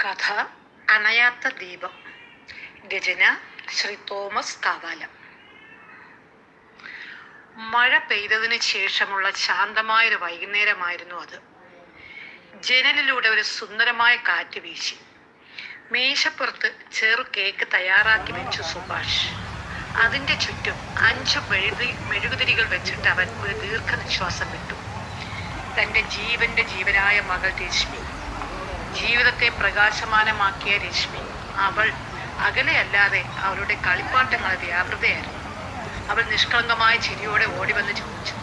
കഥ അണയാത്ത ദീപം. രചന ശ്രീ തോമസ് കാവാലം. മഴ പെയ്തതിന് ശേഷമുള്ള ശാന്തമായൊരു വൈകുന്നേരമായിരുന്നു അത്. ജനലിലൂടെ ഒരു സുന്ദരമായ കാറ്റ് വീശി. മേശപ്പുറത്ത് ചെറു കേക്ക് തയ്യാറാക്കി വെച്ചു സുഭാഷ്. അതിൻ്റെ ചുറ്റും 5 മെഴുകുതിരികൾ വെച്ചിട്ട് അവൻ ഒരു ദീർഘനിശ്വാസം വിട്ടു. തൻ്റെ ജീവനായ മകൾ രശ്മി, ജീവിതത്തെ പ്രകാശമാനമാക്കിയ രശ്മി, അവൾ അകലെയല്ലാതെ അവളുടെ കളിപ്പാട്ടങ്ങൾ വ്യാപൃതയായിരുന്നു. അവൾ നിഷ്കളങ്കമായ ചിരിയോടെ ഓടി വന്ന് ചോദിച്ചു,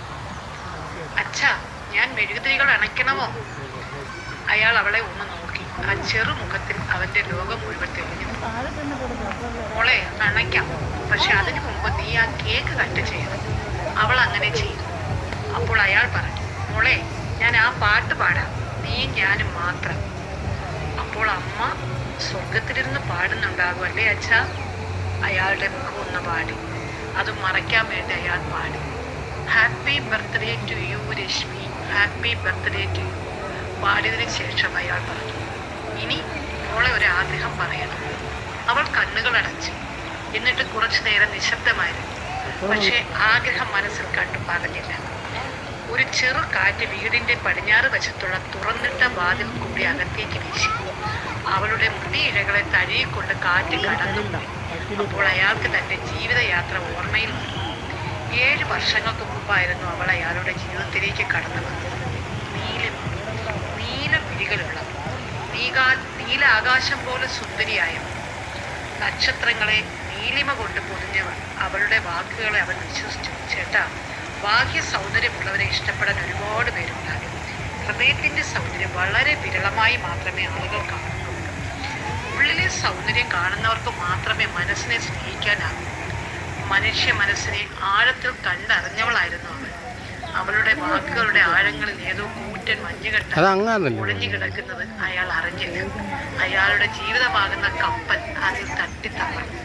അച്ഛാ, ഞാൻ മെഴുകുതിരികൾ അണയ്ക്കണമോ? അയാൾ അവളെ ഒന്ന് നോക്കി. ആ ചെറുമുഖത്തിൽ അവന്റെ ലോകം മുഴുവൻ തെളിഞ്ഞു. മോളെ, അണയ്ക്കാം, പക്ഷെ അതിനു മുമ്പ് നീ ആ കേക്ക് കട്ട് ചെയ്യണം. അവൾ അങ്ങനെ ചെയ്തു. അപ്പോൾ അയാൾ പറഞ്ഞു, മോളെ, ഞാൻ ആ പാട്ട് പാടാം, നീയും ഞാനും മാത്രം. അപ്പോൾ അമ്മ സ്വർഗത്തിലിരുന്ന് പാടുന്നുണ്ടാകുമല്ലേ അച്ഛാ? അയാളുടെ മുഖം ഒന്ന് പാടി. അത് മറയ്ക്കാൻ വേണ്ടി അയാൾ പാടി, happy birthday to you Rashmi, happy birthday to you. പാടിയതിനു ശേഷം അയാൾ പറഞ്ഞു, ഇനി മോളെ ഒരു ആഗ്രഹം പറയണം. അവൾ കണ്ണുകൾ അടച്ചു. എന്നിട്ട് കുറച്ചു നേരം നിശബ്ദമായിരുന്നു. പക്ഷെ ആഗ്രഹം മനസ്സിൽ കണ്ടു പറഞ്ഞില്ല. ഒരു ചെറു കാറ്റ് വീടിന്റെ പടിഞ്ഞാറ് വശത്തുള്ള തുറന്നിട്ട വാതിൽ കൂടി അകത്തേക്ക് വീശി. അവളുടെ മുടിയിഴകളെ തഴുകിക്കൊണ്ട് കാറ്റ് കടന്നു. അപ്പോൾ അയാൾക്ക് തന്റെ ജീവിതയാത്ര ഓർമ്മയിൽ വന്നു. 7 വർഷങ്ങൾക്ക് മുമ്പായിരുന്നു അവൾ അയാളുടെ ജീവിതത്തിലേക്ക് കടന്നു വന്നത്. നീല വിഴികളുള്ള, നീലാകാശം പോലെ സുന്ദരിയായവൾ, നക്ഷത്രങ്ങളെ നീലിമ കൊണ്ട് പൊതിഞ്ഞവൾ. അവളുടെ വാക്കുകളെ അവൻ വിശ്വസിച്ചു. ചേട്ടാ, ബാഹ്യ സൗന്ദര്യമുള്ളവരെ ഇഷ്ടപ്പെടാൻ ഒരുപാട് പേരുണ്ടാകും. ഹൃദയത്തിന്റെ സൗന്ദര്യം വളരെ വിരളമായി മാത്രമേ ആളുകൾ കാണുന്നുള്ളൂ. ഉള്ളിലെ സൗന്ദര്യം കാണുന്നവർക്ക് മാത്രമേ മനസ്സിനെ സ്നേഹിക്കാനാകൂ. മനുഷ്യ മനസ്സിനെ ആഴത്തിൽ കണ്ടറിഞ്ഞവളായിരുന്നു അവൾ. അവളുടെ വാക്കുകളുടെ ആഴങ്ങളിൽ ഏതോ കൂറ്റൻ മഞ്ഞുകെട്ട ഒളിഞ്ഞു കിടക്കുന്നത് അയാൾ അറിഞ്ഞില്ല. അയാളുടെ ജീവിതമാകുന്ന കപ്പൽ അതിൽ തട്ടിത്തകർന്നു.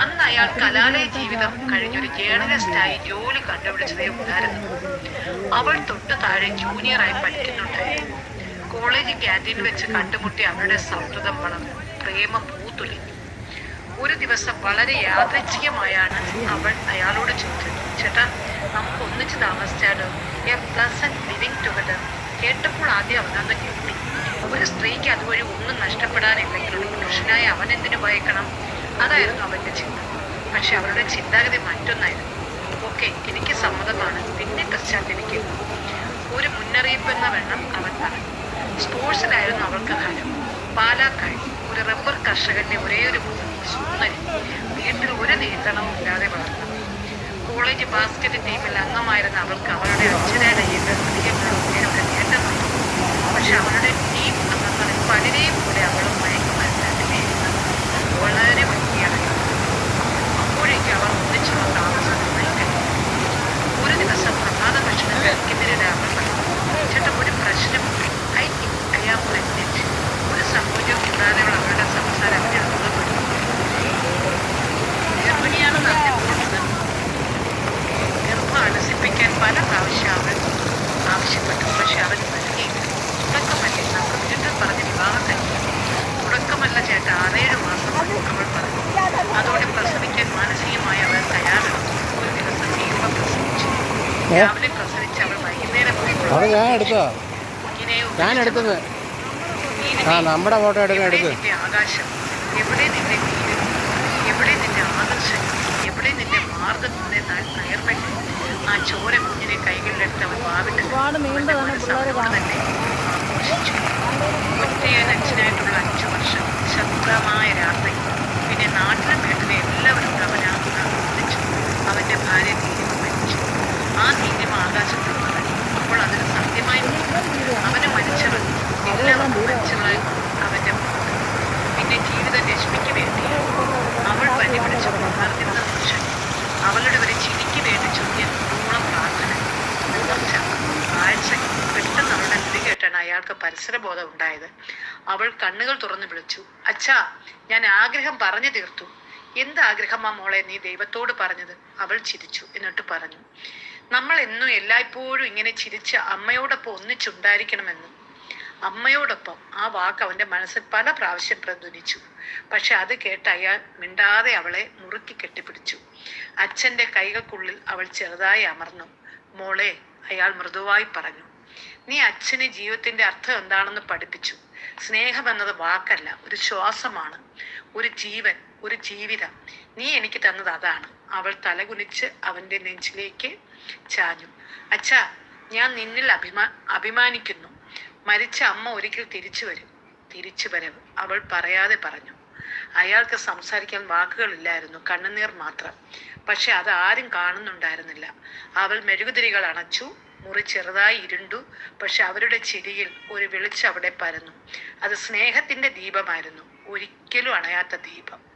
അന്ന് അയാൾ കലാലയ ജീവിതം കഴിഞ്ഞൊരു ജേർണലിസ്റ്റായി ജോലി കണ്ടുപിടിച്ചതേ ഉണ്ടായിരുന്നു. അവൾ തൊട്ടു താഴെ ജൂനിയറായി പഠിക്കുന്നുണ്ടായിരുന്നു. കോളേജ് ക്യാൻറ്റീനിൽ വെച്ച് കണ്ടുമുട്ടി അവരുടെ സൗഹൃദം വളർന്നു. പ്രേമം പൂത്തുലഞ്ഞു. ഒരു ദിവസം വളരെ യാദൃച്ഛികമായാണ് അവൾ അയാളോട് ചോദിച്ചത്, ചേട്ടാ, നമുക്ക് ഒന്നിച്ച് താമസിച്ചാലോ? A pleasant living together. കേട്ടപ്പോൾ ആദ്യം അവനൊന്ന് ഞെട്ടി. ഒരു സ്ത്രീക്ക് അതുവഴി ഒന്നും നഷ്ടപ്പെടാനില്ലെങ്കിൽ ഒരു പുരുഷനായ അവൻ എന്തിനു ഭയക്കണം? അതായിരുന്നു അവന്റെ ചിന്ത. പക്ഷെ അവളുടെ ചിന്താഗതി മറ്റൊന്നായിരുന്നു. ഓക്കെ, എനിക്ക് സമ്മതമാണ്, പിന്നെ പശ്ചാത്തലിക്കുന്നു. ഒരു മുന്നറിയിപ്പെന്ന വെണ്ണം അവൻ പറഞ്ഞു. സ്പോർട്സിലായിരുന്നു അവൾക്ക് ഹരം. പാലാക്കാഴി, ഒരു റബ്ബർ കർഷകന്റെ ഒരേ ഒരു സുന്ദരി, വീട്ടിൽ ഒരു നിയന്ത്രണവും ഇല്ലാതെ വളർന്നു. കോളേജ് ബാസ്കറ്റ് ടീമിൽ അംഗമായിരുന്ന അവൾക്ക് അവളുടെ അച്ഛനയുടെ ഒരു നേട്ടം വന്നു. പക്ഷെ അവളുടെ ടീം അംഗങ്ങളിൽ പലരെയും പോലെ അവളും മയക്കുമരുന്നിരുന്നത് വളരെ വലിയാണ്. അപ്പോഴേക്കും അവർ ഒന്നിച്ചുള്ള താമസം നന്നായി കഴിഞ്ഞു. ഒരു ദിവസം പ്രഭാത ഭക്ഷണം കഴിക്കുന്നതിനിടെ അവൾ പറഞ്ഞു, ചേട്ടാ, ഒരു പ്രശ്നമുണ്ട്. I think I am pregnant. ഒരു സങ്കോചവും കൂടാതെ അവളുടെ സംസാരം അവനെ അത്ഭുതപ്പെടുന്നു. ഗർഭിണിയാണെന്ന് അറിഞ്ഞപ്പോൾ ഗർഭം അലസിപ്പിക്കാൻ പല പ്രാവശ്യം അവൾ ആവശ്യപ്പെട്ടു. പക്ഷെ അവൻ നൽകിയില്ല. തുടക്കമല്ലേ, നമ്മൾ വീട്ടിൽ പറഞ്ഞ് വിവാഹം കഴിക്കും. തുടക്കമല്ല ചേട്ടാ, 6-7 മാസം അവൾ പറഞ്ഞു. അതോടെ പ്രസവിക്കാൻ മാനസികമായി അവൾ തയ്യാറാണ്. ഒരു ദിവസം നീലിമ പ്രസവിച്ചു. രാവിലെ പ്രസവിച്ച് അവൾ വൈകുന്നേരം പോയി ആകാശം. എവിടെ നിന്റെ നീര്, എവിടെ നിന്റെ ആദർശം, എവിടെ നിന്റെ മാർഗത്തിന്റെ നയർമല്യം? ആ ചോര കുഞ്ഞിനെ കൈകളിലെടുത്ത് അവൻ വാവിട്ട് തന്നെ ആഘോഷിച്ചു. ഒറ്റയാൻ അച്ഛനായിട്ടുള്ള 5 വർഷം, ശബ്ദമായ രാത്രി. പിന്നെ നാട്ടിലും വീട്ടിലെ എല്ലാവരും അവനെ ഒന്നിച്ചു. അവന്റെ ഭാര്യ നീലിമ മരിച്ചു. ആ നീലിമ ആകാശത്തിൽ നിറഞ്ഞു. അപ്പോൾ അതിന് സത്യമായി അവന് മരിച്ചവൾ, എല്ലാവർക്കും മരിച്ചവളായി അവന്റെ മുഖത്ത്. പിന്നെ ജീവിതം രശ്മിക്ക് വേണ്ടി അവൾ പനി പിടിച്ചു ഉണർന്നിരുന്ന നിമിഷം അവളുടെ ഒരു ചിരിക്ക് വേണ്ടി ചൊല്ലിയ നൂറോളം പ്രാർത്ഥന, ആഴ്ച. പെട്ടെന്ന് അവളുടെ വിളി കേട്ടാണ് അയാൾക്ക് പരിസരബോധം ഉണ്ടായത്. അവൾ കണ്ണുകൾ തുറന്നു വിളിച്ചു, അച്ഛാ, ഞാൻ ആഗ്രഹം പറഞ്ഞു തീർത്തു. എന്ത് ആഗ്രഹമാ മോളെ നീ ദൈവത്തോട് പറഞ്ഞത്? അവൾ ചിരിച്ചു. എന്നിട്ട് പറഞ്ഞു, നമ്മൾ എന്നും എല്ലായ്പ്പോഴും ഇങ്ങനെ ചിരിച്ച് അമ്മയോടൊപ്പം ഒന്നിച്ചുണ്ടായിരിക്കണമെന്ന്. അമ്മയോടൊപ്പം ആ വാക്ക് അവന്റെ മനസ്സിൽ പല പ്രാവശ്യം പ്രതിധ്വനിച്ചു. പക്ഷെ അത് കേട്ട് അയാൾ മിണ്ടാതെ അവളെ മുറുക്കി കെട്ടിപ്പിടിച്ചു. അച്ഛന്റെ കൈകൾക്കുള്ളിൽ അവൾ ചെറുതായി അമർന്നു. മോളെ, അയാൾ മൃദുവായി പറഞ്ഞു, നീ അച്ഛന് ജീവിതത്തിന്റെ അർത്ഥം എന്താണെന്ന് പഠിപ്പിച്ചു. സ്നേഹം എന്നത് വാക്കല്ല, ഒരു ശ്വാസമാണ്, ഒരു ജീവൻ, ഒരു ജീവിതം. നീ എനിക്ക് തന്നത് അതാണ്. അവൾ തലകുനിച്ച് അവന്റെ നെഞ്ചിലേക്ക് ചാഞ്ഞു. അച്ഛാ, ഞാൻ നിന്നിൽ അഭിമാനിക്കുന്നു. മരിച്ച അമ്മ ഒരിക്കൽ തിരിച്ചു വരും. തിരിച്ചു വരവ്, അവൾ പറയാതെ പറഞ്ഞു. അയാൾക്ക് സംസാരിക്കാൻ വാക്കുകളില്ലായിരുന്നു, കണ്ണുനീർ മാത്രം. പക്ഷെ അത് ആരും കാണുന്നുണ്ടായിരുന്നില്ല. അവൾ മെഴുകുതിരികൾ അണച്ചു. മുറി ചെറുതായി ഇരുണ്ടു. പക്ഷെ അവരുടെ ചിരിയിൽ ഒരു വെളിച്ചം അവിടെ പരന്നു. അത് സ്നേഹത്തിന്റെ ദീപമായിരുന്നു, ഒരിക്കലും അണയാത്ത ദീപം.